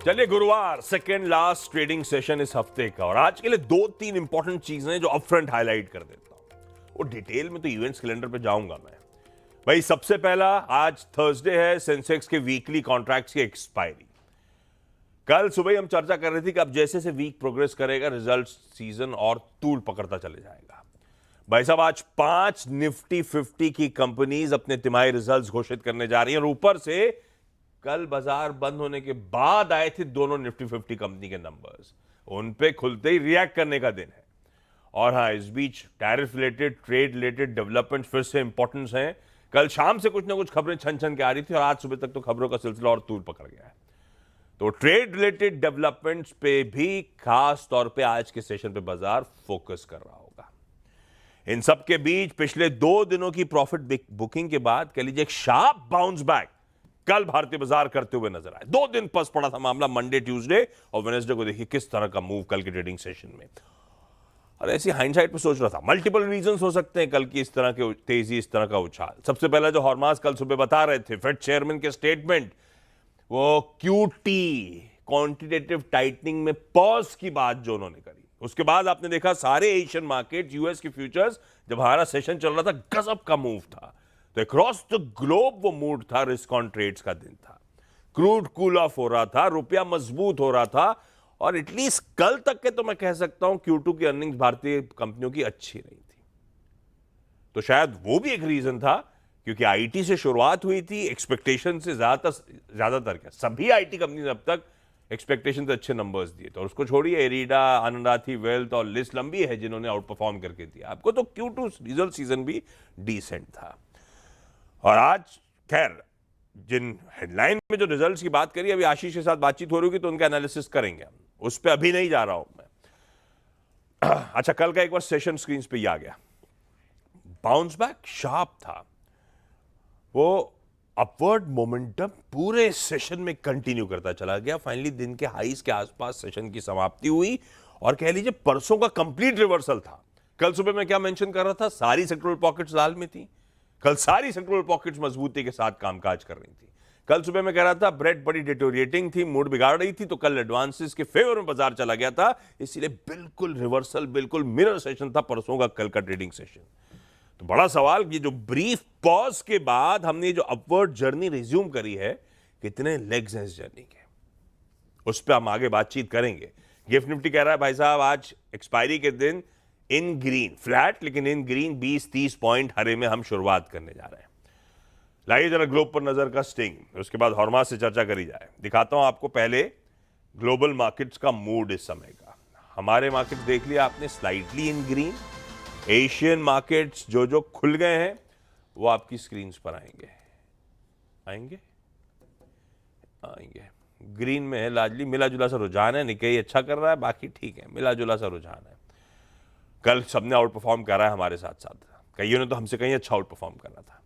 चलिए, गुरुवार second last trading session इस हफ्ते का, और आज के लिए दो तीन इंपॉर्टेंट चीजें जो अपफ्रंट हाईलाइट कर देता हूं। वो डिटेल में तो इवेंट्स कैलेंडर पे जाऊंगा मैं। भाई, सबसे पहला, आज थर्सडे है, सेंसेक्स के वीकली कॉन्ट्रैक्ट्स की एक्सपायरी। कल सुबह हम चर्चा कर रहे थे कि अब जैसे से वीक प्रोग्रेस करेगा, रिजल्ट सीजन और तूल पकड़ता चले जाएगा। भाई साहब, आज 5 निफ्टी 50 की कंपनीज अपने तिमाही रिजल्ट्स घोषित करने जा रही हैं, और ऊपर से कल बाजार बंद होने के बाद आए थे दोनों निफ्टी 50 कंपनी के नंबर्स। उन पे खुलते ही रिएक्ट करने का दिन है। और हां, इस बीच tariff related, trade related development फिर से इंपॉर्टेंस हैं। कल शाम से कुछ ना कुछ खबरें छन छन के आ रही थी, और आज सुबह तक तो खबरों का सिलसिला और तूल पकड़ गया है। तो ट्रेड रिलेटेड डेवलपमेंट्स पे भी खास तौर पे आज के सेशन पे बाजार फोकस कर रहा होगा। इन सब के बीच पिछले 2 दिनों की प्रॉफिट बुकिंग के बाद कह लीजिए एक शार्प बाउंस बैक कल भारतीय बाजार करते हुए नजर आए। 2 दिन पस पड़ा था मामला, मंडे, ट्यूसडे और वेडनेसडे को। देखिए किस तरह का मूव कल के ट्रेडिंग सेशन में। और ऐसी हाइंडसाइट पे सोच रहा था, मल्टीपल रीजंस हो सकते हैं कल की इस तरह के तेजी, इस तरह का उछाल। सबसे पहला जो हॉर्मास कल सुबह बता रहे थे, फेड चेयरमैन के स्टेटमेंट, वो क्यूटी क्वांटिटेटिव टाइटनिंग में पॉज की बात जो उन्होंने करी। उसके बाद आपने देखा सारे एशियन मार्केट, यूएस की फ्यूचर्स, जब हमारा सेशन चल रहा था, गजब का मूव था। तो अक्रॉस द ग्लोब वो मूड था, रिस्क ऑन ट्रेड्स का दिन था। क्रूड कूल ऑफ हो रहा था, रुपया मजबूत हो रहा था, और एटलीस्ट कल तक के तो मैं कह सकता हूं Q2 की अर्निंग्स भारतीय कंपनियों की अच्छी नहीं थी। तो शायद वो भी एक रीजन था, क्योंकि आईटी से शुरुआत हुई थी, एक्सपेक्टेशन से ज्यादातर क्या सभी आईटी कंपनी अब तक एक्सपेक्टेशन से अच्छे नंबर्स दिए। तो उसको छोड़िए, एरिडा, आनंद राठी, वेल्थ और लिस्ट लंबी है जिन्होंने आउट परफॉर्म करके दिया आपको। तो Q2 रिजल्ट सीजन भी डिसेंट था। और आज खैर, जिन हेडलाइन में जो रिजल्ट्स की बात करी, अभी आशीष के साथ बातचीत हो रही होगी तो उनका एनालिसिस करेंगे हम, उस पर अभी नहीं जा रहा हूं मैं। अच्छा, कल का एक बार सेशन स्क्रीन पे ही आ गया। बाउंस बैक शार्प था, वो अपवर्ड मोमेंटम पूरे सेशन में कंटिन्यू करता चला गया। फाइनली दिन के हाईज के आसपास सेशन की समाप्ति हुई, और कह लीजिए परसों का कंप्लीट रिवर्सल था। कल सुबह मैं क्या मेंशन कर रहा था, सारी सेक्टोरल पॉकेट्स लाल में थी। कल सारी सेक्टोरल पॉकेट्स मजबूती के साथ कामकाज कर रही थी। कल सुबह मैं कह रहा था ब्रेड बड़ी डिटोरिएटिंग थी, मूड बिगाड़ रही थी, तो कल एडवांसेस के फेवर में बाजार चला गया था। इसीलिए बिल्कुल रिवर्सल, बिल्कुल मिरर सेशन था परसों का कल का ट्रेडिंग सेशन। तो बड़ा सवाल, ये जो ब्रीफ पॉज के बाद हमने जो अपवर्ड जर्नी रिज्यूम करी है, कितने लेग्स हैं इस जर्नी के, उस पर हम आगे बातचीत करेंगे। गिफ्ट निफ्टी कह रहा है भाई साहब आज एक्सपायरी के दिन इन ग्रीन फ्लैट, लेकिन इन ग्रीन 20-30 पॉइंट हरे में हम शुरुआत करने जा रहे हैं। लाइए जरा ग्लोब पर नजर का स्टिंग, उसके बाद हॉर्मास से चर्चा करी जाए। दिखाता हूं आपको पहले ग्लोबल मार्केट्स का मूड इस समय का। हमारे मार्केट्स देख लिया आपने, स्लाइटली इन ग्रीन। एशियन मार्केट्स जो खुल गए हैं वो आपकी स्क्रीन पर आएंगे आएंगे ग्रीन में है, लार्जली मिला जुला सा रुझान है। निकेई अच्छा कर रहा है, बाकी ठीक है, मिला जुला सा रुझान है। कल सबने आउट परफॉर्म करा है हमारे साथ साथ, कईयों ने तो हमसे कहीं अच्छा आउट परफॉर्म करा था।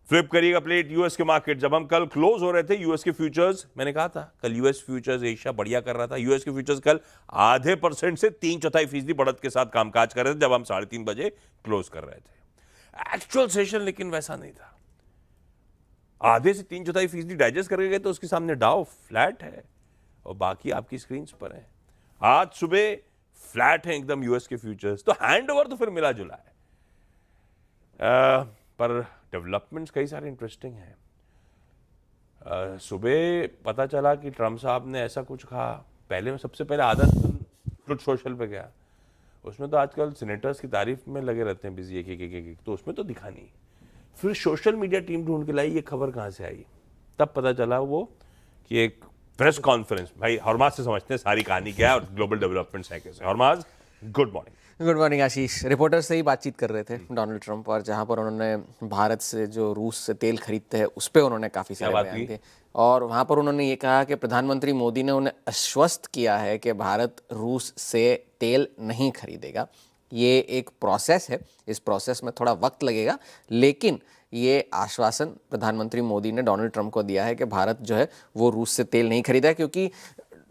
फ्लिप करिएगा प्लेट यूएस के मार्केट। जब हम कल क्लोज हो रहे थे, यूएस के फ्यूचर्स, मैंने कहा था कल यूएस फ्यूचर्स एशिया बढ़िया कर रहा था। यूएस के फ्यूचर्स कल आधे % से 3/4% बढ़त के साथ कामकाज कर रहे थे जब हम 3:30 बजे क्लोज कर रहे थे। एक्चुअल सेशन लेकिन वैसा नहीं था। आधे से 3/4% डाइजेस्ट करके गए तो उसके सामने डाउ फ्लैट है, और बाकी आपकी स्क्रीन पर है। आज सुबह फ्लैट है एकदम यूएस के फ्यूचर्स। तो हैंडओवर तो फिर मिला जुला है, पर डेवलपमेंट्स कई सारे इंटरेस्टिंग हैं। सुबह पता चला कि ट्रम्प साहब ने ऐसा कुछ कहा, पहले सबसे पहले आधा ट्रुथ सोशल पे गया, उसमें तो आजकल सीनेटर्स की तारीफ में लगे रहते हैं बिजी, एक, तो उसमें तो दिखा नहीं। फिर सोशल मीडिया टीम ढूंढ के लाई ये खबर कहाँ से आई, तब पता चला वो कि एक प्रेस कॉन्फ्रेंस। भाई हॉर्मास से समझते हैं सारी कहानी क्या है और ग्लोबल डेवलपमेंट्स है कैसे। हॉर्मास, गुड मॉर्निंग। गुड मॉर्निंग आशीष। रिपोर्टर से ही बातचीत कर रहे थे डोनाल्ड ट्रंप, और जहां पर उन्होंने भारत से जो रूस से तेल खरीदते हैं उस पर उन्होंने काफ़ी सारे बयान दिए, और वहां पर उन्होंने ये कहा कि प्रधानमंत्री मोदी ने उन्हें आश्वस्त किया है कि भारत रूस से तेल नहीं खरीदेगा। ये एक प्रोसेस है, इस प्रोसेस में थोड़ा वक्त लगेगा, लेकिन ये आश्वासन प्रधानमंत्री मोदी ने डोनाल्ड ट्रंप को दिया है कि भारत जो है वो रूस से तेल नहीं खरीदा, क्योंकि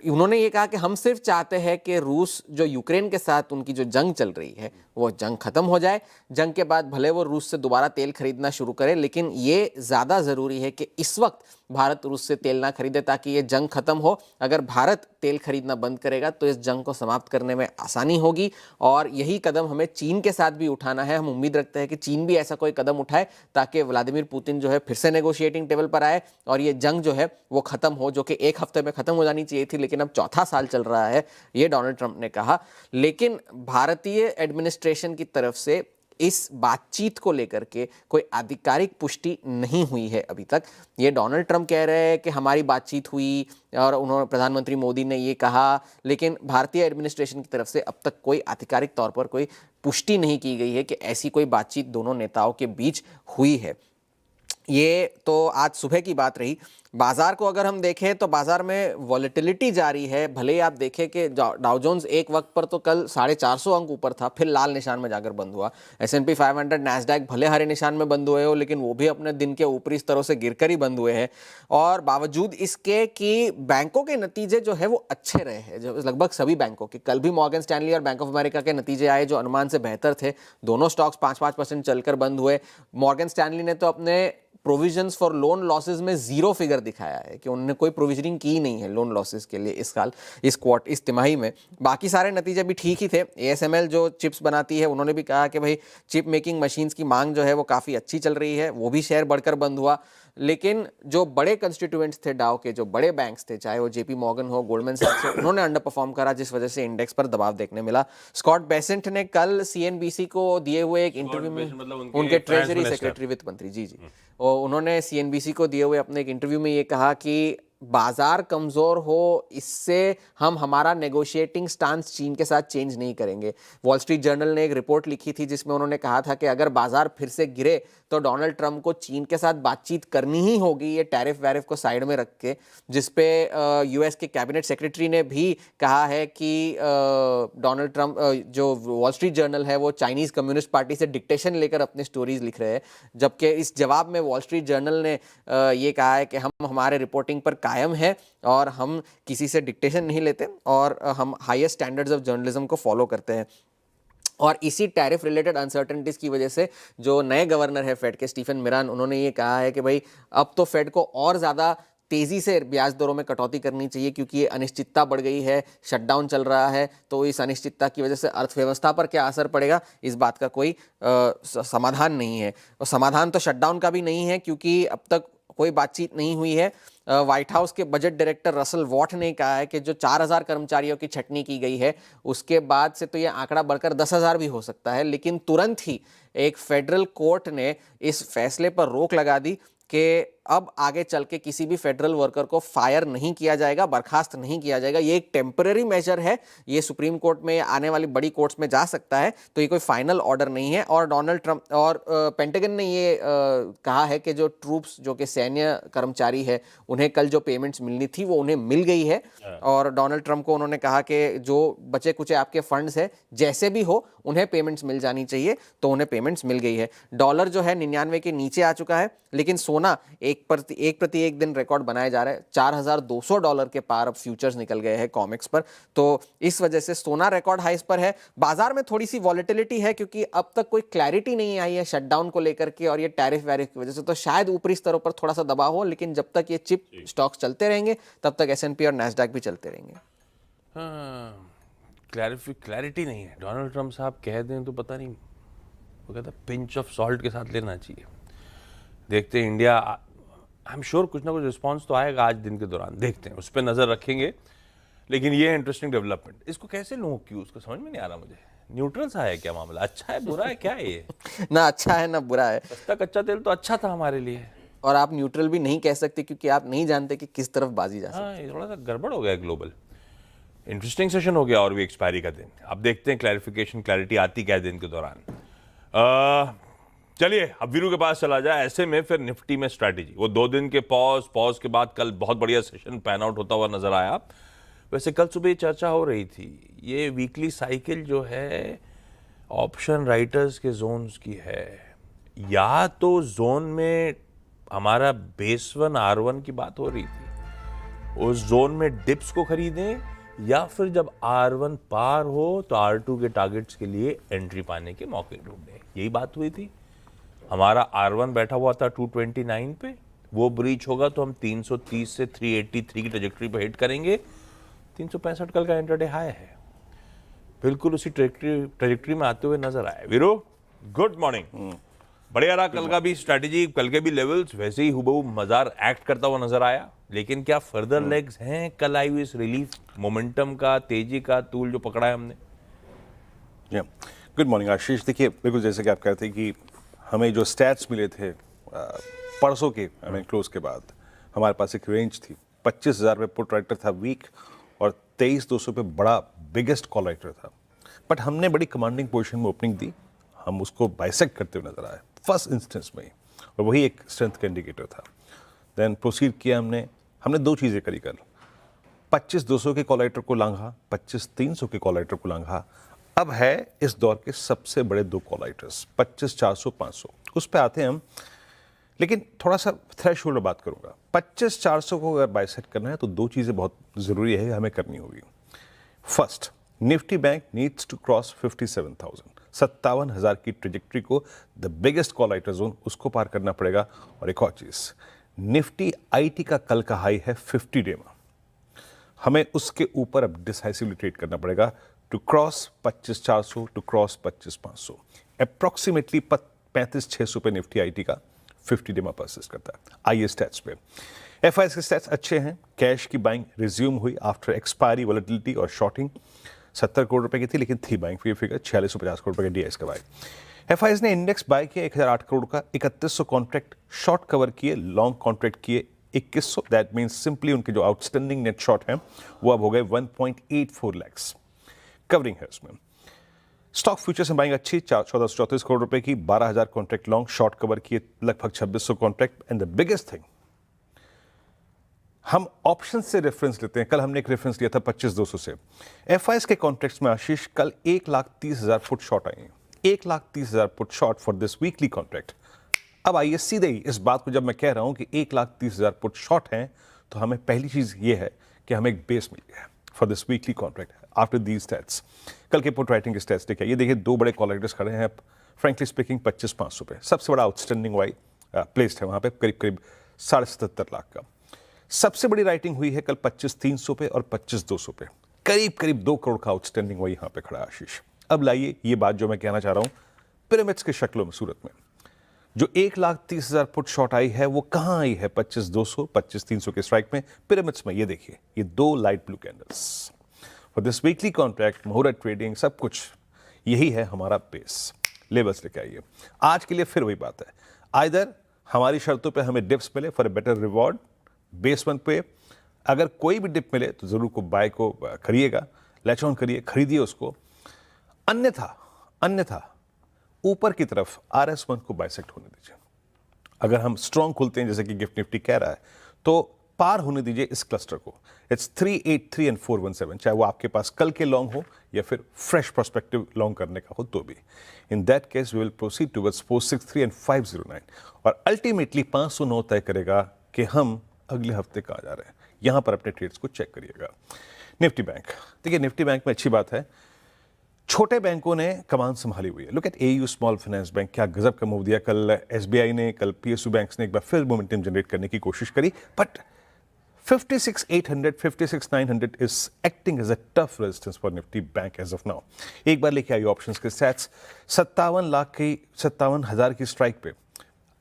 उन्होंने ये कहा कि हम सिर्फ चाहते हैं कि रूस जो यूक्रेन के साथ उनकी जो जंग चल रही है वो जंग खत्म हो जाए। जंग के बाद भले वो रूस से दोबारा तेल खरीदना शुरू करे, लेकिन ये ज़्यादा ज़रूरी है कि इस वक्त भारत रूस से तेल ना खरीदे ताकि ये जंग खत्म हो। अगर भारत तेल खरीदना बंद करेगा तो इस जंग को समाप्त करने में आसानी होगी, और यही कदम हमें चीन के साथ भी उठाना है। हम उम्मीद रखते हैं कि चीन भी ऐसा कोई कदम उठाए ताकि व्लादिमीर पुतिन जो है फिर से नेगोशिएटिंग टेबल पर आए और ये जंग जो है वो खत्म हो, जो कि 1 हफ्ते में खत्म हो जानी चाहिए थी, लेकिन अब चौथा साल चल रहा है, ये डोनाल्ड ट्रंप ने कहा। लेकिन भारतीय एडमिनिस्ट्रेशन की तरफ से इस बातचीत को लेकर के कोई आधिकारिक पुष्टि नहीं हुई है अभी तक। ये डोनाल्ड ट्रंप कह रहे हैं कि हमारी बातचीत हुई और उन्होंने, प्रधानमंत्री मोदी ने ये कहा, लेकिन भारतीय एडमिनिस्ट्रेशन की तरफ से अब तक कोई आधिकारिक तौर पर कोई पुष्टि नहीं की गई है कि ऐसी कोई बातचीत दोनों नेताओं के बीच हुई है। ये तो आज सुबह की बात रही। बाजार को अगर हम देखें तो बाजार में वॉलेटिलिटी जारी है। भले ही आप देखें कि डाउ जोन्स एक वक्त पर तो कल 450 अंक ऊपर था, फिर लाल निशान में जाकर बंद हुआ। S&P 500, नैस्डैक भले हरे निशान में बंद हुए हो, लेकिन वो भी अपने दिन के ऊपरी स्तरों से गिरकर ही बंद हुए हैं। और बावजूद इसके कि बैंकों के नतीजे जो है वो अच्छे रहे हैं, जो लगभग सभी बैंकों के। कल भी मॉर्गन स्टैनली और बैंक ऑफ अमेरिका के नतीजे आए जो अनुमान से बेहतर थे। दोनों स्टॉक्स 5-5% चलकर बंद हुए। मॉर्गन स्टैनली ने तो अपने प्रोविजंस फॉर लोन लॉसेज में 0 फिगर दिखाया है कि उन्होंने कोई प्रोविजनिंग की नहीं है लोन लॉसेज के लिए इस साल, इस तिमाही में। बाकी सारे नतीजे भी ठीक ही थे। ASML जो चिप्स बनाती है, उन्होंने भी कहा कि भाई चिप मेकिंग मशीन्स की मांग जो है वो काफ़ी अच्छी चल रही है, वो भी शेयर बढ़कर बंद हुआ। लेकिन जो बड़े कंस्टिट्यूएंट्स थे डाउ के, जो बड़े बैंक्स थे, चाहे वो JP मॉर्गन हो, गोल्डमैन सैक्स हो, उन्होंने अंडर परफॉर्म करा, जिस वजह से इंडेक्स पर दबाव देखने मिला। स्कॉट बेसेंट ने कल CNBC को दिए हुए एक इंटरव्यू में, उनके ट्रेजरी सेक्रेटरी, वित्त मंत्री, जी, और उन्होंने CNBC को दिए हुए अपने एक इंटरव्यू में ये कहा कि बाजार कमजोर हो, इससे हम हमारा नेगोशिएटिंग स्टांस चीन के साथ चेंज नहीं करेंगे। वॉल स्ट्रीट जर्नल ने एक रिपोर्ट लिखी थी जिसमें उन्होंने कहा था कि अगर बाजार फिर से गिरे तो डोनाल्ड ट्रंप को चीन के साथ बातचीत करनी ही होगी, ये टैरिफ वैरिफ को साइड में रख के। जिसपे US के कैबिनेट सेक्रेटरी ने भी कहा है कि डोनाल्ड ट्रंप, जो वॉल स्ट्रीट जर्नल है, वो चाइनीज कम्युनिस्ट पार्टी से डिक्टेशन लेकर अपनी स्टोरीज लिख रहे हैं, जबकि इस जवाब में वॉल स्ट्रीट जर्नल ने ये कहा है कि हम हमारे रिपोर्टिंग पर कायम है और हम किसी से डिक्टेशन नहीं लेते और हम हाईएस्ट स्टैंडर्ड्स ऑफ जर्नलिज्म को फॉलो करते हैं। और इसी टैरिफ रिलेटेड अनसर्टेनिटीज की वजह से जो नए गवर्नर है फेड के, स्टीफन मिरान, उन्होंने ये कहा है कि भाई अब तो फेड को और ज़्यादा तेज़ी से ब्याज दरों में कटौती करनी चाहिए, क्योंकि ये अनिश्चितता बढ़ गई है, शटडाउन चल रहा है। तो इस अनिश्चितता की वजह से अर्थव्यवस्था पर क्या असर पड़ेगा, इस बात का कोई समाधान नहीं है। और समाधान तो शटडाउन का भी नहीं है, क्योंकि अब तक कोई बातचीत नहीं हुई है। व्हाइट हाउस के बजट डायरेक्टर रसल वॉट ने कहा है कि जो 4000 कर्मचारियों की छटनी की गई है, उसके बाद से तो ये आंकड़ा बढ़कर 10,000 भी हो सकता है। लेकिन तुरंत ही एक फेडरल कोर्ट ने इस फैसले पर रोक लगा दी कि अब आगे चल के किसी भी फेडरल वर्कर को फायर नहीं किया जाएगा, बर्खास्त नहीं किया जाएगा। ये एक टेम्पररी मेजर है, ये सुप्रीम कोर्ट में, आने वाली बड़ी कोर्ट्स में जा सकता है, तो ये कोई फाइनल ऑर्डर नहीं है। और डोनाल्ड ट्रंप और पेंटागन ने ये कहा है कि जो ट्रूप्स, जो कि सैन्य कर्मचारी है, उन्हें कल जो पेमेंट्स मिलनी थी वो उन्हें मिल गई है। और डोनाल्ड ट्रंप को उन्होंने कहा कि जो बचे कुचे आपके फंड्स है, जैसे भी हो उन्हें पेमेंट्स मिल जानी चाहिए, तो उन्हें पेमेंट्स मिल गई है। डॉलर जो है 99 के नीचे आ चुका है, लेकिन सोना एक प्रति एक दिन रिकॉर्ड बनाए जा रहे हैं। $4,200 के पार अब फ्यूचर्स निकल गए हैं कॉमिक्स पर, तो इस वजह से सोना रिकॉर्ड हाइस पर है। बाजार में थोड़ी सी वॉलेटिलिटी है, क्योंकि अब तक कोई क्लैरिटी नहीं आई है शटडाउन को लेकर के और ये टैरिफ वैरिफ की वजह से, तो शायद ऊपरी स्तरों पर थोड़ा सा दबाव हो, लेकिन जब तक ये चिप स्टॉक्स चलते रहेंगे तब तक S&P और नैस्डैक भी चलते रहेंगे। क्लैरिटी नहीं है। डोनाल्ड ट्रंप साहब कह दें तो पता नहीं, वो कहता पिंच ऑफ सॉल्ट के साथ लेना चाहिए। देखते हैं इंडिया, आई एम श्योर कुछ ना कुछ रिस्पांस तो आएगा आज दिन के दौरान, देखते हैं, उस पर नज़र रखेंगे। लेकिन ये इंटरेस्टिंग डेवलपमेंट, इसको कैसे लूँ, क्यों, उसको समझ में नहीं आ रहा मुझे। न्यूट्रल सा है क्या मामला, अच्छा है बुरा है, क्या है ये? ना अच्छा है ना बुरा है। सस्ता कच्चा तेल तो अच्छा था हमारे लिए, और आप न्यूट्रल भी नहीं कह सकते, क्योंकि आप नहीं जानते कि किस तरफ बाजी जा सकती है। हाँ, ये थोड़ा सा गड़बड़ हो गया ग्लोबल। इंटरेस्टिंग सेशन हो गया, और भी एक्सपायरी का दिन। अब देखते हैं क्लैरिफिकेशन, क्लैरिटी आती क्या है दिन के दौरान। चलिए अब वीरू के पास चला जाए। ऐसे में फिर निफ्टी में स्ट्रैटेजी, वो 2 दिन के पॉज के बाद कल बहुत बढ़िया सेशन पैन आउट होता हुआ नजर आया। वैसे कल सुबह चर्चा हो रही थी, ये वीकली साइकिल जो है ऑप्शन राइटर्स के जोन्स की है, या तो जोन में हमारा बेस 1 R1 की बात हो रही थी, उस जोन में डिप्स को खरीदें, या फिर जब R1 पार हो तो R2 के टारगेट्स के लिए एंट्री पाने के मौके ढूंढें। यही बात हुई थी। हमारा R1 बैठा हुआ था 229 पे, वो ब्रीच होगा तो हम 330 से 383 की ट्रेजेक्टरी पर हिट करेंगे। 365 कल का इंट्राडे हाई है, बिल्कुल उसी ट्रेजेक्टरी में आते हुए नजर आए। वीरो, गुड मॉर्निंग। बढ़िया रहा कल का भी स्ट्रैटेजी, कल के भी लेवल्स वैसे ही हुबहू मजार एक्ट करता हुआ नजर आया। लेकिन क्या फर्दर लेग्स हैं कल आई हुई इस रिलीफ मोमेंटम का, तेजी का तूल जो पकड़ा है हमने? गुड मॉर्निंग आशीष। देखिए, बिल्कुल जैसे कि आप कहते हैं कि हमें जो स्टैट्स मिले थे परसों के क्लोज के बाद, हमारे पास एक रेंज थी 25,000 पे पुट राइटर था वीक और 23,200 पे बड़ा बिगेस्ट कॉल राइटर था। बट हमने बड़ी कमांडिंग पोजीशन में ओपनिंग दी, हम उसको बाइसेक्ट करते हुए नजर आए फर्स्ट इंस्टेंस में ही, और वही एक स्ट्रेंथ का इंडिकेटर था। देन प्रोसीड किया हमने दो चीज़ें करी कल। 25,200 के कॉल राइटर को लांघा, 25,300 के कॉल राइटर को लांघा। अब है इस दौर के सबसे बड़े दो कॉल राइटर्स 25,400, 500, उस पे आते हैं हम। लेकिन थोड़ा सा थ्रेशोल्ड बात करूंगा। 25,400 को अगर बाइसेट करना है तो दो चीज़ें बहुत ज़रूरी है हमें करनी होगी। First, Nifty bank needs to cross 57,000, 57,000 की ट्रेजेक्टरी को, the biggest call writer zone, उसको पार करना पड़ेगा। और एक और चीज़, निफ्टी आईटी का कल का हाई है 50 डे में, हमें उसके ऊपर अब डिसाइसिवली ट्रेड करना पड़ेगा to cross 25,400, to cross 25,500। Approximately 35,600 पे निफ्टी आईटी का 50 डे में परसिस्ट करता है। आइए स्टैट्स पे। एफआईएस के स्टैट्स अच्छे हैं। कैश की बाइंग रिज्यूम हुई आफ्टर एक्सपायरी वॉलेटिलिटी और शॉर्टिंग। 70 करोड़ रुपए की थी लेकिन थी बाइंग फिगर 4650 करोड़ रुपए के डीआईएस का बाय। एफआईएस ने इंडेक्स बाय किया 1008 करोड़ का, 3100 कॉन्ट्रैक्ट शॉर्ट कवर किए, लॉन्ग कॉन्ट्रैक्ट किए 2100। दैट मीन्स सिंपली उनके जो आउटस्टैंडिंग नेट शॉर्ट हैं वो अब हो गए 1.84 लैक्स कवरिंग है उसमें। स्टॉक फ्यूचर्स में बाइंग अच्छी 1434 करोड़ रुपए की, 12,000 कॉन्ट्रैक्ट लॉन्ग शॉर्ट कवर किए, लगभग 2600 contract. And the biggest thing, हम ऑप्शन से रेफरेंस लेते हैं। कल हमने एक रेफरेंस लिया था 25,200 से। एफआईएस के कॉन्ट्रैक्ट्स में आशीष कल 1,30,000 फुट शॉर्ट आए हैं, 1,30,000 foot short for this weekly contract. अब आइए सीधे ही इस बात को, जब मैं कह रहा हूं कि 1,30,000 फुट शॉर्ट हैं, तो हमें पहली चीज ये है कि हमें एक बेस मिल गया है for this weekly contract after these stats. कल के पुट राइटिंग के स्टैट्स देखिए, ये देखिए दो बड़े कॉल राइटर्स खड़े हैं फ्रेंकली स्पीकिंग 25,500 पे। सबसे बड़ा आउटस्टैंडिंग वाई प्लेस्ड है वहां पे करीब 77.5 लाख का। सबसे बड़ी राइटिंग हुई है कल 25,300 पे और 25,200 पे, करीब 2 करोड़ का आउटस्टैंडिंग वाई यहां पे खड़ा है आशीष। अब लाइए ये बात जो मैं कहना चाह रहा हूं, पिरामिड्स के शक्लों में सूरत में जो 1,30,000 फुट शॉर्ट आई है वो कहां आई है? 25,200, 25,300 के स्ट्राइक में पिरामिड्स में। ये देखिए, ये दो light blue candles for this weekly contract, मुहूर्त ट्रेडिंग, सब कुछ यही है हमारा बेस। लेवल्स लेके आइए। आज के लिए फिर वही बात है, आइदर हमारी शर्तों पे हमें डिप्स मिले for a better reward base one पे, अगर कोई भी डिप मिले तो जरूर को बाय को करिएगा, लैच ऑन करिए, खरीदिए उसको। अन्यथा ऊपर की तरफ RS1 को बाइसेक्ट होने दीजिए। अगर हम स्ट्रॉन्ग खुलते हैं जैसे कि गिफ्ट निफ्टी कह रहा है, तो पार होने दीजिए इस क्लस्टर को। इट्स 383 एंड 417, चाहे वो आपके पास कल के लॉन्ग हो या फिर फ्रेश प्रोस्पेक्टिव लॉन्ग करने का हो तो भी। In that case we will proceed towards 463 and 509 और अल्टीमेटली 509 तय करेगा कि हम अगले हफ्ते कहाँ जा रहे हैं। यहां पर अपने ट्रेड्स को चेक करिएगा। निफ्टी बैंक, देखिए निफ्टी बैंक में अच्छी बात है, छोटे बैंकों ने कमान संभाली हुई है। Look at AU small finance bank, क्या गजब का मूव दिया कल SBI ने, कल PSU बैंक्स ने एक बार फिर मोमेंटम जनरेट करने की कोशिश करी। But 56,800, 56,900 is acting as a tough resistance for Nifty bank as of now. एक बार लेके आई ऑप्शंस के सेट्स, 57,000 की स्ट्राइक पे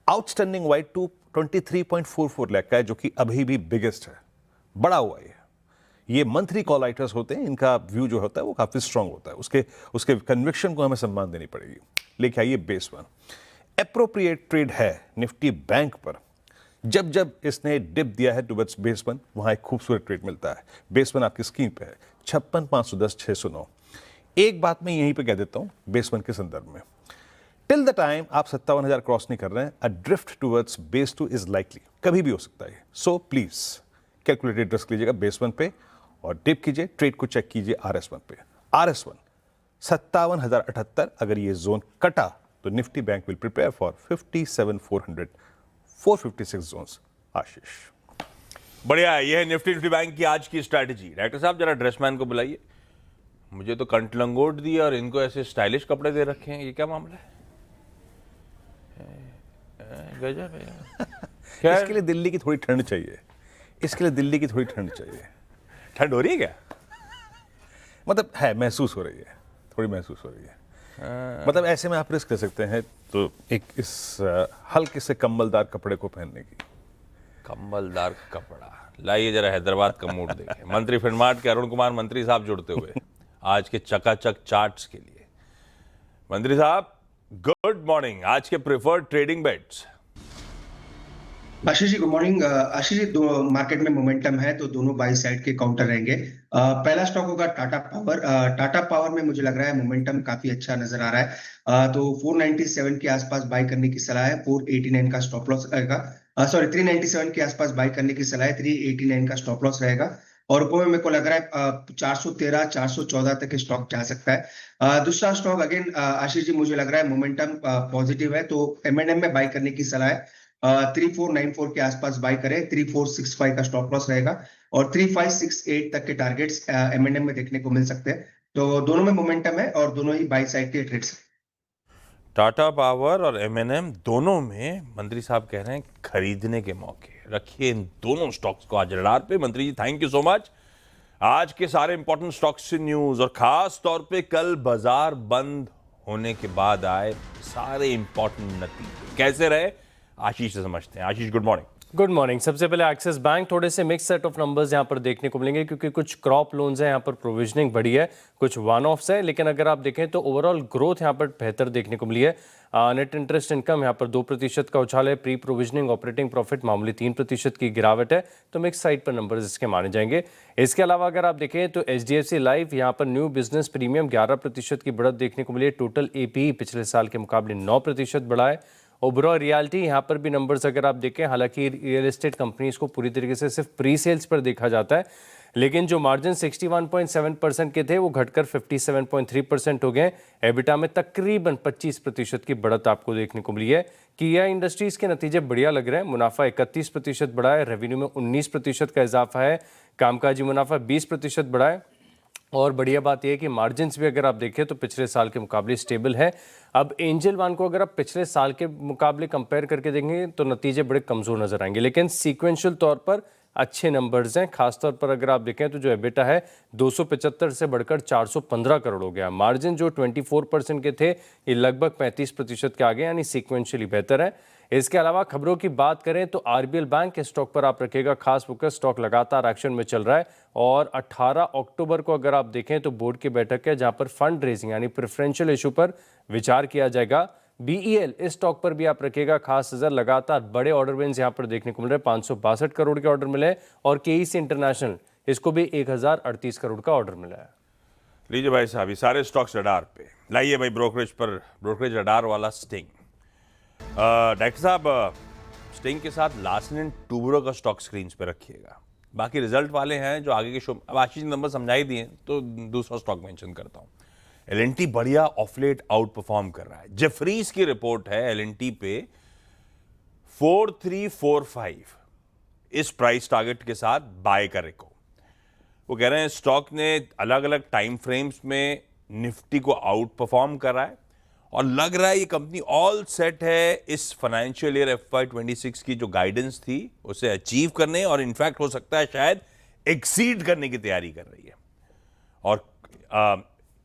आउटस्टैंडिंग वाइड 23.44 लाख का है, जो कि अभी भी बिगेस्ट है, बड़ा हुआ है। ये मंथली कॉल राइटर्स होते हैं, इनका व्यू जो होता है वो काफी स्ट्रांग होता है, उसके कन्विक्शन को हमें सम्मान देनी पड़ेगी। लेके आइए बेस वन। एप्रोप्रिएट ट्रेड है निफ्टी बैंक पर। जब इसने डिप दिया है टुवर्ड्स बेस वन, वहां एक खूबसूरत ट्रेड मिलता है। बेस वन आपकी स्क्रीन पे है 56,510, 609। एक बात मैं यहीं पे कह देता हूं बेस वन के संदर्भ में, टिल द टाइम आप 57,000 क्रॉस नहीं कर रहे हैं, अ drift towards base two is likely, कभी भी हो सकता है। सो प्लीज कैलकुलेटेड रिस्क लीजिएगा बेस वन पे और डिप कीजिए, ट्रेड को चेक कीजिए RS1 पे। RS1 57,078, अगर ये जोन कटा तो Nifty bank will prepare for 57,400, 456 zones. Ashish, बढ़िया है, ये है निफ्टी बैंक की आज की स्ट्रैटेजी। डायरेक्टर साहब जरा ड्रेसमैन को बुलाइए। मुझे तो कंठ लंगोट दिया और इनको ऐसे स्टाइलिश कपड़े दे रखे हैं, ये क्या मामला है? गजब है। खैर। इसके लिए दिल्ली की थोड़ी ठंड चाहिए, इसके लिए दिल्ली की थोड़ी ठंड चाहिए। ठंड हो रही है क्या? मतलब है, महसूस हो रही है, थोड़ी महसूस हो रही है। मतलब ऐसे में आप रिस्क ले सकते हैं तो एक इस हल्के से कंबलदार कपड़े को पहनने की। कंबलदार कपड़ा, लाइए जरा हैदराबाद का मूड देखें। मंत्री फिनमार्ट के अरुण कुमार मंत्री साहब जुड़ते हुए आज के चकाचक चार्ट्स के लिए। मंत्री साहब गुड मॉर्निंग। आज के preferred trading bets. Ashish ji good morning. Ashish ji, दो मार्केट में मोमेंटम है तो दोनों बाई साइड के काउंटर रहेंगे। पहला स्टॉक होगा टाटा पावर। टाटा पावर में मुझे लग रहा है मोमेंटम काफी अच्छा नजर आ रहा है। तो 497 के आसपास बाय करने की सलाह है। 489 का स्टॉप लॉस रहेगा। सॉरी 397 के आसपास बाय करने की सलाह है। 389 का स्टॉप लॉस रहेगा। और ऊपर में मेरे को लग रहा है 413 414 तक स्टॉक जा सकता है। दूसरा स्टॉक अगेन आशीष जी मुझे लग रहा है मोमेंटम पॉजिटिव है तो M&M में बाय करने की सलाह है। 3494 के आसपास बाय करें। 3465 का स्टॉप लॉस रहेगा और 3568 तक के टारगेट्स M&M में देखने को मिल सकते हैं। तो दोनों में मोमेंटम है और दोनों ही बाय साइड के ट्रेड्स हैं। टाटा पावर और M&M दोनों में मंत्री साहब कह रहे हैं खरीदने के मौके। रखिए इन दोनों स्टॉक्स को आज रडार पे। मंत्री जी थैंक यू सो मच। आज के सारे इंपॉर्टेंट स्टॉक्स से न्यूज और खास तौर पे कल बाजार बंद होने के बाद आए सारे इंपॉर्टेंट नतीजे कैसे रहे, आशीष से समझते हैं। आशीष गुड मॉर्निंग। Good morning. सबसे पहले एक्सिस बैंक, थोड़े से मिक्स सेट ऑफ नंबर्स यहाँ पर देखने को मिलेंगे क्योंकि कुछ क्रॉप लोन्स हैं, यहाँ पर प्रोविजनिंग बढ़ी है, कुछ वन ऑफ्स है, लेकिन अगर आप देखें तो ओवरऑल ग्रोथ यहाँ पर बेहतर देखने को मिली है। नेट इंटरेस्ट इनकम यहाँ पर 2% का उछाल है। प्री प्रोविजनिंग ऑपरेटिंग प्रॉफिट मामूली 3% की गिरावट है। तो मिक्स साइड पर नंबर्स इसके माने जाएंगे। इसके अलावा अगर आप देखें तो HDFC लाइफ यहाँ पर न्यू बिजनेस प्रीमियम 11% की बढ़त देखने को मिली है। टोटल APE पिछले साल के मुकाबले 9% बढ़ा है। ओबरॉय रियल्टी यहाँ पर भी नंबर्स अगर आप देखें, हालांकि रियल एस्टेट कंपनीज को पूरी तरीके से सिर्फ प्री सेल्स पर देखा जाता है, लेकिन जो मार्जिन 61.7% के थे वो घटकर 57.3% हो गए। एबिटा में तकरीबन 25% की बढ़त आपको देखने को मिली है। किया इंडस्ट्रीज के नतीजे बढ़िया लग रहे हैं। मुनाफा 31% बढ़ा है, रेवेन्यू में 19% का इजाफा है, कामकाजी मुनाफा 20% बढ़ा है। और बढ़िया बात यह है कि मार्जिन्स भी अगर आप देखें तो पिछले साल के मुकाबले स्टेबल है। अब एंजल वन को अगर आप पिछले साल के मुकाबले कंपेयर करके देखेंगे तो नतीजे बड़े कमज़ोर नजर आएंगे, लेकिन सीक्वेंशियल तौर पर अच्छे नंबर्स हैं। खासतौर पर अगर आप देखें तो जो एबिटा है 275 से बढ़कर 415 करोड़ हो गया। मार्जिन जो 24% के थे ये लगभग 35% के आगे, यानी सीक्वेंशियली बेहतर है। इसके अलावा खबरों की बात करें तो RBL बैंक के स्टॉक पर आप रखिएगा खास फोकस। स्टॉक लगातार एक्शन में चल रहा है और 18 अक्टूबर को अगर आप देखें तो बोर्ड की बैठक है जहां पर फंड रेजिंग यानी प्रेफरेंशियल इशू पर विचार किया जाएगा। BEL इस स्टॉक पर भी आप रखिएगा खास नजर। लगातार बड़े ऑर्डर विन्स यहां पर देखने को मिल रहे हैं। 562 करोड़ के ऑर्डर मिले और KEC इंटरनेशनल इसको भी 1038 करोड़ का ऑर्डर मिला है। लीजिए भाई साहब ये सारे स्टॉक्स रडार पे। लाइए भाई ब्रोकरेज रडार वाला स्टिंग। डॉक्टर साहब स्टिंग के साथ लार्सन & टूब्रो का स्टॉक स्क्रीन पे रखिएगा। बाकी रिजल्ट वाले हैं जो आगे के शो। अब आशीष नंबर समझाई दिए तो दूसरा स्टॉक मेंशन करता हूं। L&T बढ़िया ऑफलेट आउट परफॉर्म कर रहा है। जेफरीज की रिपोर्ट है L&T पे 4345 इस प्राइस टारगेट के साथ बाय करे को। वो कह रहे हैं स्टॉक ने अलग अलग टाइम फ्रेम्स में निफ्टी को आउट परफॉर्म करा है और लग रहा है ये कंपनी ऑल सेट है इस फाइनेंशियल ईयर FY26 की जो गाइडेंस थी उसे अचीव करने और इनफैक्ट हो सकता है शायद एक्सीड करने की तैयारी कर रही है। और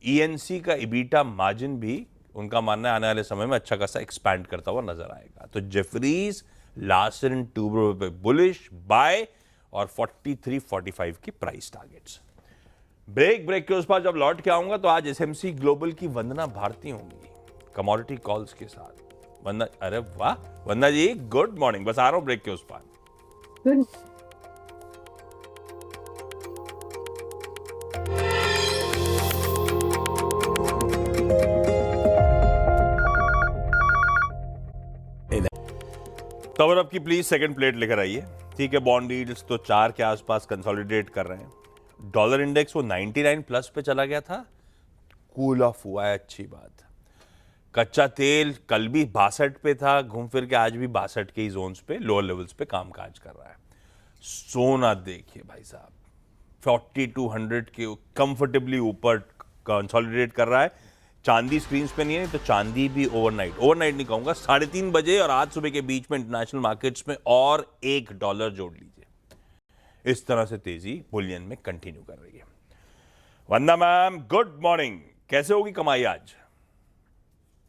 ENC का EBITDA मार्जिन भी उनका मानना है आने वाले समय में अच्छा खासा एक्सपैंड करता हुआ नजर आएगा। तो जेफरीज लार्सन & टूब्रो पे बुलिश बाय और 4345 की प्राइस टारगेट्स। ब्रेक के उस पास जब लौट के आऊंगा तो आज SMC ग्लोबल की वंदना भारती होंगी कमोडिटी कॉल्स के साथ। वंदना, अरे वाह वंदना जी गुड मॉर्निंग। बस आ रहा हूं ब्रेक के उस पार। कवर अप की प्लीज सेकंड प्लेट लेकर आइए। ठीक है, बॉन्ड यील्ड्स तो 4 के आसपास कंसोलिडेट कर रहे हैं। डॉलर इंडेक्स वो 99 प्लस पे चला गया था, कूल ऑफ हुआ है, अच्छी बात। कच्चा तेल कल भी 62 पे था, घूम फिर के आज भी 62 के ही जोन्स पे लोअर लेवल्स पे कामकाज कर रहा है। सोना देखिए भाई साहब 4200 के कंफर्टेबली ऊपर कंसोलिडेट कर रहा है। चांदी स्क्रीन पे नहीं है, तो चांदी भी ओवरनाइट नहीं कहूंगा, 3:30 बजे और आज सुबह के बीच में इंटरनेशनल मार्केट्स में और $1 जोड़ लीजिए। इस तरह से तेजी बुलियन में कंटिन्यू कर रही है। वंदना मैम, गुड मॉर्निंग। कैसे होगी कमाई आज?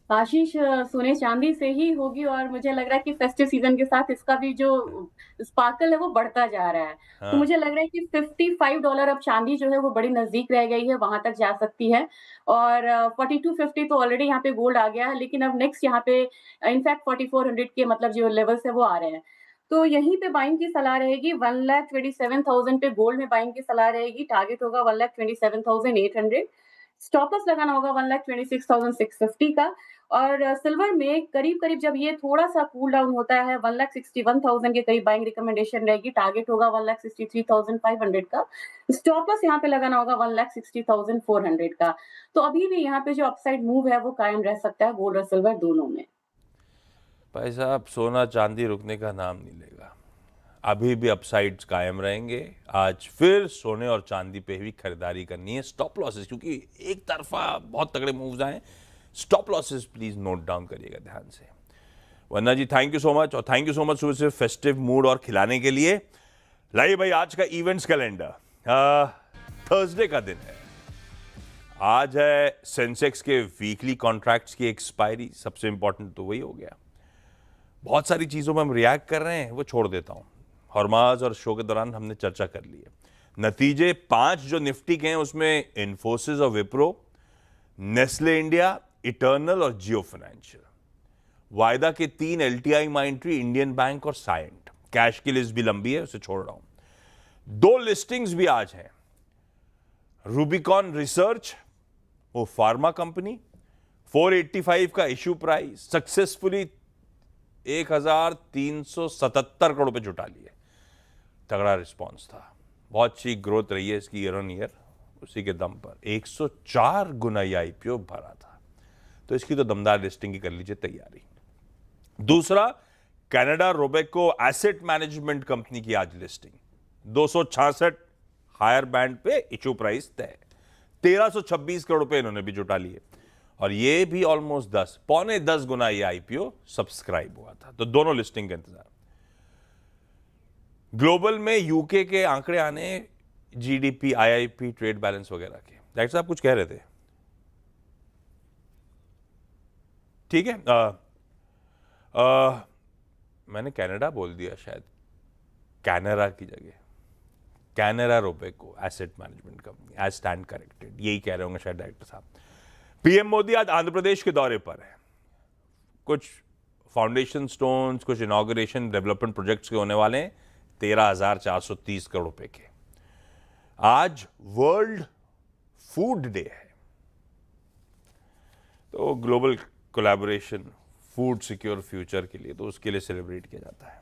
आशीष, सोने चांदी से ही होगी और मुझे लग रहा है कि फेस्टिव सीजन के साथ इसका भी जो स्पार्कल है वो बढ़ता जा रहा है। तो मुझे लग रहा है कि $55 अब चांदी जो है वो बड़ी नजदीक रह गई है, वहां तक जा सकती है। और 4250 तो ऑलरेडी यहाँ पे गोल्ड आ गया है, लेकिन अब नेक्स्ट यहाँ पे इनफैक्ट 4400 के मतलब जो लेवल्स है वो आ रहे हैं। तो यहीं पे बाइंग की सलाह रहेगी। 1,27,000 पे गोल्ड में बाइंग की सलाह रहेगी। टारगेट होगा 1,27,800। स्टॉप लॉस लगाना होगा 1,26,650 का। और सिल्वर में करीब करीब जब ये थोड़ा सा कूल डाउन होता है 1,61,000 के करीब बाइंग रिकमेंडेशन रहेगी। टारगेट होगा 1,63,500 का। स्टॉप लॉस यहाँ पे लगाना होगा 1,60,400 का। तो अभी भी यहाँ पे जो अपसाइड मूव है वो कायम रह सकता है गोल्ड और सिल्वर दोनों में। भाई साहब, सोना चांदी रुकने का नाम नहीं लेगा, अभी भी अपसाइड्स कायम रहेंगे। आज फिर सोने और चांदी पे भी खरीदारी करनी है। स्टॉप लॉसेस, क्योंकि एक तरफा बहुत तगड़े मूव्स आए, stop losses please note down करिएगा ध्यान से। वंदना जी, थैंक यू सो मच, और थैंक यू सो मच सुबह से फेस्टिव मूड और खिलाने के लिए। लाइए भाई आज का इवेंट्स कैलेंडर। थर्सडे का दिन है, आज है सेंसेक्स के वीकली कॉन्ट्रैक्ट्स की एक्सपायरी। सबसे इंपॉर्टेंट तो वही हो गया। बहुत सारी चीज़ों में हम रिएक्ट कर रहे हैं, वो छोड़ देता हूँ। हॉर्माज और शो के दौरान हमने चर्चा कर ली है। नतीजे 5 जो निफ्टी के हैं उसमें इन्फोसिस और विप्रो, नेस्ले इंडिया, इटर्नल और जियो फाइनेंशियल। वायदा के 3 LTI माइंट्री, इंडियन बैंक और साइंट। कैश की लिस्ट भी लंबी है, उसे छोड़ रहा हूं। 2 लिस्टिंग्स भी आज हैं। रूबिकॉन रिसर्च, वो फार्मा कंपनी, 485 का इश्यू प्राइस, सक्सेसफुली 1,377 करोड़ रुपए जुटा लिए। तगड़ा रिस्पॉन्स था, बहुत अच्छी ग्रोथ रही है इसकी ईयर ऑन ईयर। उसी के दम पर 104 गुना IPO भरा था, तो इसकी तो दमदार लिस्टिंग की कर लीजिए तैयारी। दूसरा, Canada Robeco asset management company की आज लिस्टिंग, 266 हायर बैंड पे इश्यू प्राइस तय, 1,326 करोड़ रुपए इन्होंने भी जुटा लिए, और ये भी ऑलमोस्ट 10 गुना ये IPO सब्सक्राइब हुआ था। तो दोनों लिस्टिंग का इंतजार। ग्लोबल में यूके के आंकड़े आने, GDP, IIP, ट्रेड बैलेंस वगैरह के। डायरेक्टर साहब कुछ कह रहे थे? ठीक है, मैंने कनाडा बोल दिया शायद, कैनरा की जगह Canara Robeco asset management company, as stand corrected, यही कह रहे होंगे शायद डायरेक्टर साहब। पीएम मोदी आज आंध्र प्रदेश के दौरे पर है। कुछ फाउंडेशन स्टोन्स, कुछ इनॉग्रेशन डेवलपमेंट प्रोजेक्ट्स के होने वाले हैं, 13,430 करोड़ रुपए के। आज वर्ल्ड फूड डे है, तो global collaboration, food secure future के लिए, तो उसके लिए सेलिब्रेट किया जाता है।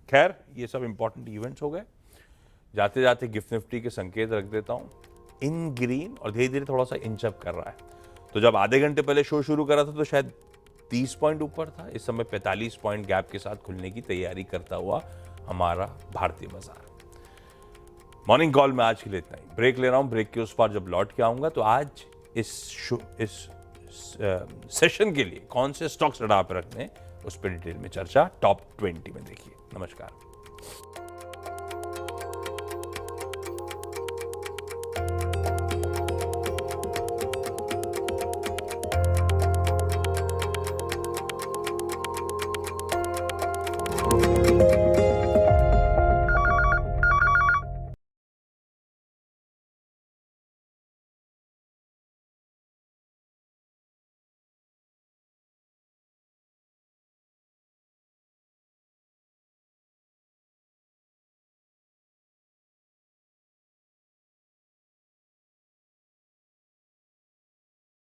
खैर, ये सब इंपॉर्टेंट इवेंट्स हो गए। जाते जाते गिफ्ट निफ्टी के संकेत रख देता हूं, इन ग्रीन, और धीरे धीरे थोड़ा सा इंचअप कर रहा है। तो जब आधे घंटे पहले शो शुरू करा था तो शायद 30 पॉइंट ऊपर था, इस समय 45 पॉइंट गैप के साथ खुलने की तैयारी करता हुआ हमारा भारतीय बाजार। मॉर्निंग कॉल में आज के लिए इतना ही। ब्रेक ले रहा हूं, ब्रेक के उस पार जब लौट के आऊंगा तो आज इस सेशन के लिए कौन से स्टॉक्स रडार पर रखने, उस पर डिटेल में चर्चा टॉप 20 में। देखिए, नमस्कार।